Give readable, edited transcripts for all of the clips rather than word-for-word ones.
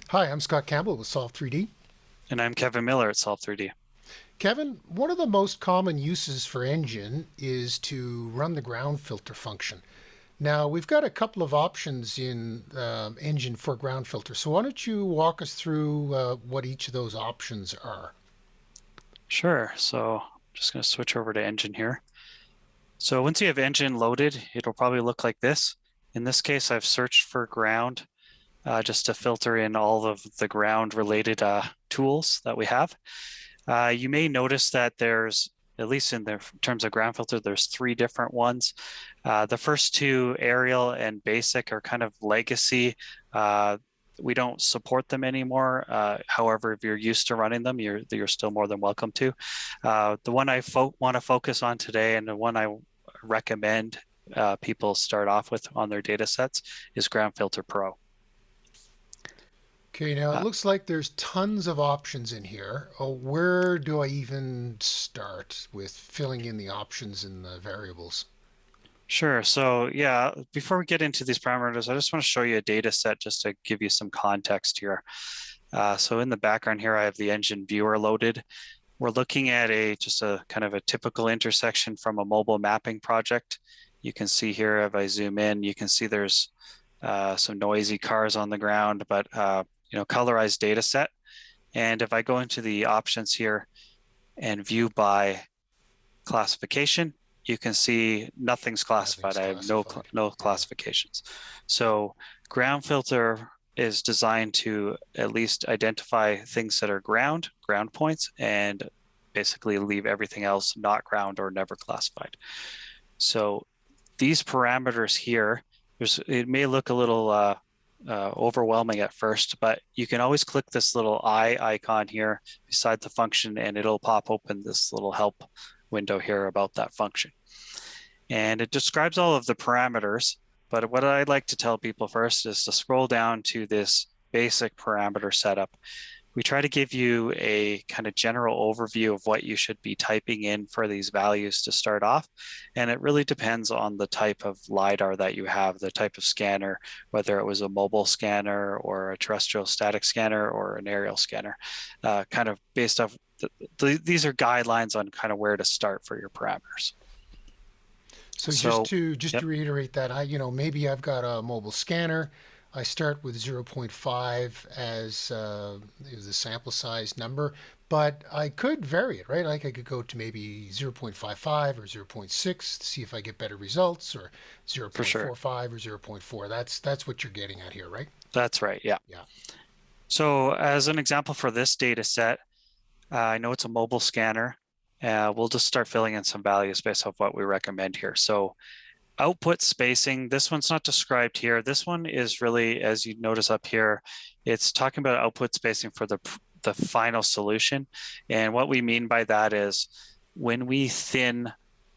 Hi, I'm Scott Campbell with Solve 3D. And I'm Kevin Miller at Solve3D. Kevin, one of the most common uses for Engine is to run the ground filter function. Now, we've got a couple of options in Engine for ground filter. So why don't you walk us through what each of those options are? Sure. So I'm just going to switch over to Engine here. So once you have Engine loaded, it'll probably look like this. In this case, I've searched for ground just to filter in all of the ground related tools that we have. You may notice that there's, at least in the terms of ground filter, there's three different ones. The first two, aerial and basic, are kind of legacy. We don't support them anymore. However, if you're used to running them, you're still more than welcome to. The one I want to focus on today, and the one I recommend people start off with on their data sets, is Ground Filter Pro. Okay, now it Uh, looks like there's tons of options in here. Oh, where do I even start with filling in the options and the variables? Sure. So yeah, before we get into these parameters, I just want to show you a data set just to give you some context here. So in the background here, I have the engine viewer loaded. We're looking at just a kind of a typical intersection from a mobile mapping project. You can see here, if I zoom in, you can see there's some noisy cars on the ground, but colorized data set. And if I go into the options here and view by classification, you can see nothing's classified. Nothing's I have classified. no Yeah. classifications. So ground filter is designed to at least identify things that are ground points, and basically leave everything else not ground or never classified. So these parameters here, it may look a little overwhelming at first, but you can always click this little eye icon here beside the function, and it'll pop open this little help window here about that function. And it describes all of the parameters. But what I'd like to tell people first is to scroll down to this basic parameter setup. We try to give you a kind of general overview of what you should be typing in for these values to start off. And it really depends on the type of LiDAR that you have, the type of scanner, whether it was a mobile scanner or a terrestrial static scanner or an aerial scanner, kind of based off, these are guidelines on kind of where to start for your parameters. So just So, to just yep, to reiterate that, maybe I've got a mobile scanner. I start with zero point 0.5 as the sample size number, but I could vary it, right? Like I could go to maybe 0.55 or zero point 0.6 to see if I get better results, or for sure. 0.45 or zero point 0.4. That's what you're getting at here, right? That's right. Yeah. Yeah. So as an example for this data set, I know it's a mobile scanner. We'll just start filling in some values based off what we recommend here. So output spacing, this one's not described here. This one is really, as you notice up here, it's talking about output spacing for the final solution. And what we mean by that is when we thin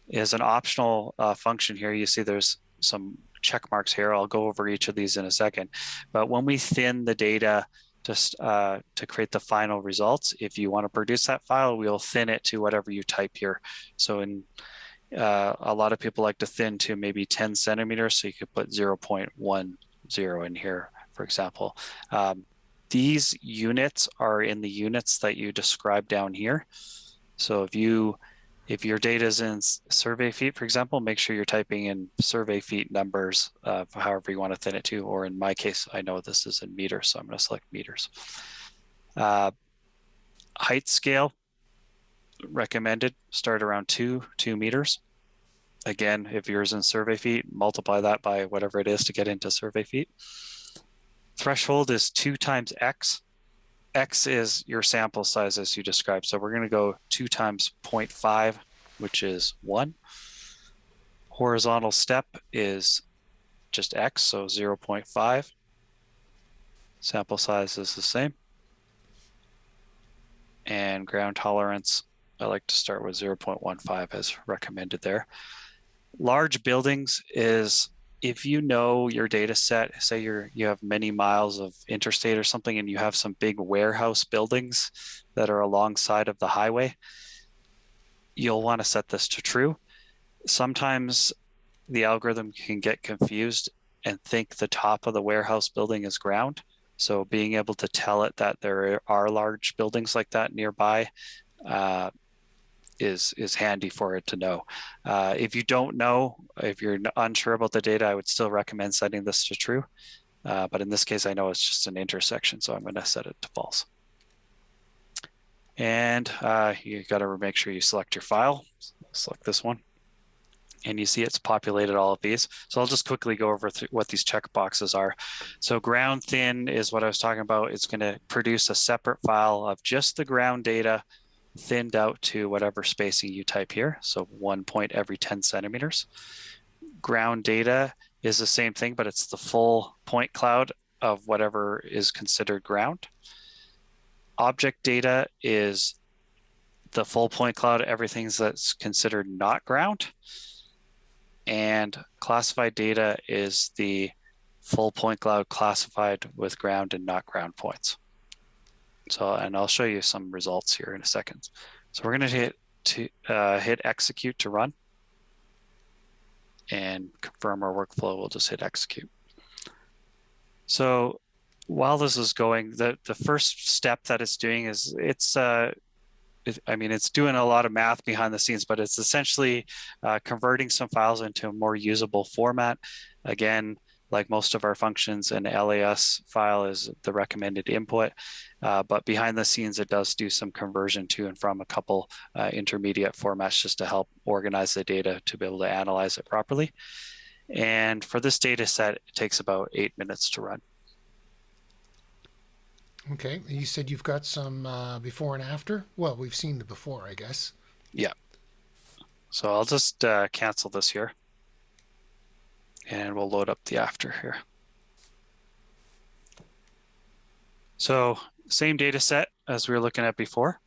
is an optional function here. You see there's some check marks here. I'll go over each of these in a second. But when we thin the data just to create the final results, if you want to produce that file, we'll thin it to whatever you type here. So in a lot of people like to thin to maybe 10 centimeters, so you could put 0.10 in here, for example. These units are in the units that you describe down here. So if your data is in survey feet, for example, make sure you're typing in survey feet numbers, however you want to thin it to, or in my case, I know this is in meters, so I'm going to select meters. Height scale recommended, start around 2 meters. Again, if yours in survey feet, multiply that by whatever it is to get into survey feet. Threshold is 2 times X. X is your sample size as you described. So we're going to go 2 times 0.5, which is 1. Horizontal step is just X, so 0.5. Sample size is the same. And ground tolerance, I like to start with 0.15 as recommended there. Large buildings is if you know your data set, say you have many miles of interstate or something, and you have some big warehouse buildings that are alongside of the highway, you'll want to set this to true. Sometimes the algorithm can get confused and think the top of the warehouse building is ground. So being able to tell it that there are large buildings like that nearby is handy for it to know. If you don't know, if you're unsure about the data, I would still recommend setting this to true. But in this case, I know it's just an intersection, so I'm going to set it to false. And you got to make sure you select your file. Select this one. And you see it's populated all of these. So I'll just quickly go over what these checkboxes are. So ground thin is what I was talking about. It's going to produce a separate file of just the ground data thinned out to whatever spacing you type here. So 1 point every 10 centimeters. Ground data is the same thing, but it's the full point cloud of whatever is considered ground. Object data is the full point cloud, everything that's considered not ground. And classified data is the full point cloud classified with ground and not ground points. So, and I'll show you some results here in a second. So we're going to hit execute to run and confirm our workflow. We'll just hit execute. So while this is going, the first step that it's doing is it's doing a lot of math behind the scenes, but it's essentially converting some files into a more usable format. Again, like most of our functions, an LAS file is the recommended input, but behind the scenes, it does do some conversion to and from a couple intermediate formats just to help organize the data to be able to analyze it properly. And for this data set, it takes about 8 minutes to run. Okay. You said you've got some before and after? Well, we've seen the before, I guess. Yeah. So I'll just cancel this here. And we'll load up the after here. So same data set as we were looking at before.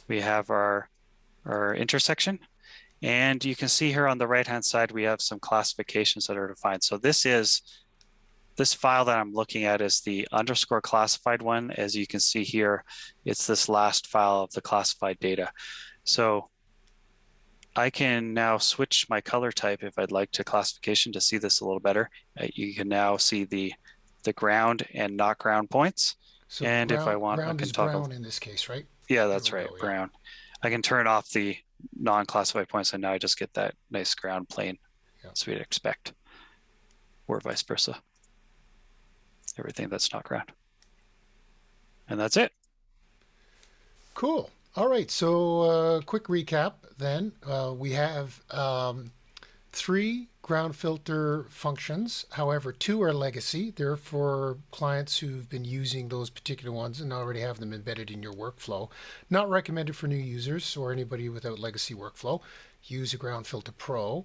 We have our intersection. And you can see here on the right-hand side, we have some classifications that are defined. So this file that I'm looking at is the underscore classified one. As you can see here, it's this last file of the classified data. So I can now switch my color type if I'd like to classification to see this a little better. You can now see the ground and not ground points. So and ground, if I want, ground I can is toggle. brown in this case, right? Yeah, that's right, go, yeah. brown. I can turn off the non-classified points, and now I just get that nice ground plane, as we'd expect, or vice versa. Everything that's not ground. And that's it. Cool. All right. So quick recap then. We have 3 ground filter functions. However, 2 are legacy. They're for clients who've been using those particular ones and already have them embedded in your workflow. Not recommended for new users or anybody without legacy workflow. Use a Ground Filter Pro.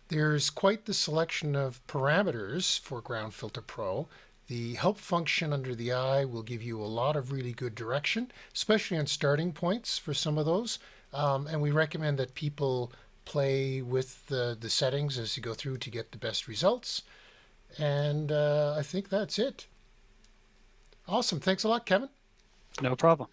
There's quite the selection of parameters for Ground Filter Pro. The help function under the eye will give you a lot of really good direction, especially on starting points for some of those. And we recommend that people play with the settings as you go through to get the best results. And I think that's it. Awesome. Thanks a lot, Kevin. No problem.